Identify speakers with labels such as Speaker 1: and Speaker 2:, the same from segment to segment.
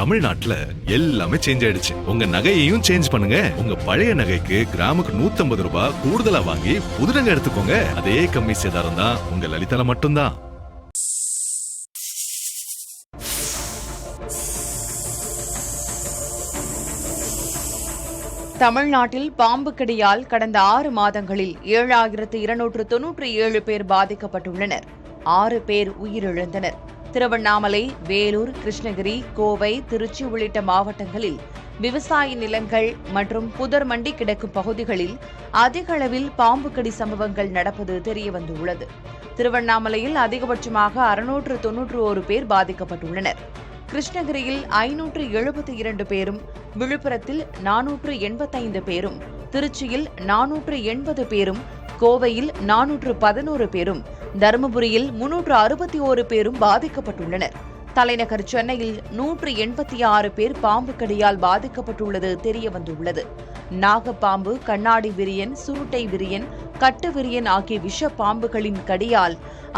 Speaker 1: தமிழ்நாட்டுல எல்லாமே சேஞ்ச் ஆயிடுச்சு. உங்க நகையையும் சேஞ்ச் பண்ணுங்க. உங்க பழைய நகைக்கு கிராமுக்கு 150 ரூபாய் கூடுதலா வாங்கி புது நகை எடுத்துக்கோங்க. அதே கம்மி சேதாரம் தான் உங்க லலிதால மட்டும்தான்.
Speaker 2: தமிழ்நாட்டில் பாம்பு கடியால் கடந்த 6 மாதங்களில் 7297 பேர் பாதிக்கப்பட்டுள்ளனர். 6 பேர் உயிரிழந்தனர். திருவண்ணாமலை, வேலூர், கிருஷ்ணகிரி, கோவை, திருச்சி உள்ளிட்ட மாவட்டங்களில் விவசாய நிலங்கள் மற்றும் புதர் மண்டி கிடக்கும் பகுதிகளில் அதிக அளவில் பாம்பு கடி சம்பவங்கள் நடப்பது தெரியவந்துள்ளது. திருவண்ணாமலையில் அதிகபட்சமாக 691 பேர் பாதிக்கப்பட்டுள்ளனர். கிருஷ்ணகிரியில் 572 பேரும், விழுப்புரத்தில் 485 பேரும், திருச்சியில் 480 பேரும், கோவையில் 411 பேரும், தருமபுரியில் 361 பேரும் பாதிக்கப்பட்டுள்ளனர். தலைநகர் சென்னையில் 186 பேர் பாம்பு கடியால் பாதிக்கப்பட்டுள்ளது தெரியவந்துள்ளது. நாகப்பாம்பு, கண்ணாடி விரியன், சுருட்டை விரியன், கட்டு விரியன் ஆகிய விஷ பாம்புகளின் கடியால்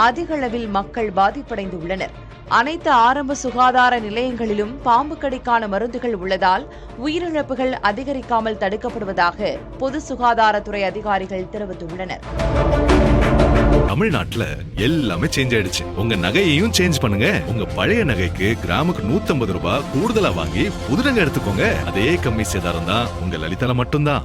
Speaker 2: அதிக அளவில் மக்கள் பாதிப்படைந்துள்ளனர். அனைத்து ஆரம்ப சுகாதார நிலையங்களிலும் பாம்பு கடிக்கான மருந்துகள் உள்ளதால் உயிரிழப்புகள் அதிகரிக்காமல் தடுக்கப்படுவதாக பொது சுகாதாரத்துறை அதிகாரிகள் தெரிவித்துள்ளனர்.
Speaker 1: தமிழ்நாட்டுல எல்லாமே சேஞ்ச் ஆயிடுச்சு. உங்க நகையையும் சேஞ்ச் பண்ணுங்க. உங்க பழைய நகைக்கு கிராமுக்கு 150 ரூபாய் கூடுதலா வாங்கி புது நகை எடுத்துக்கோங்க. அதே கம்மி சேதாரம் தான் உங்க லலிதால மட்டும்தான்.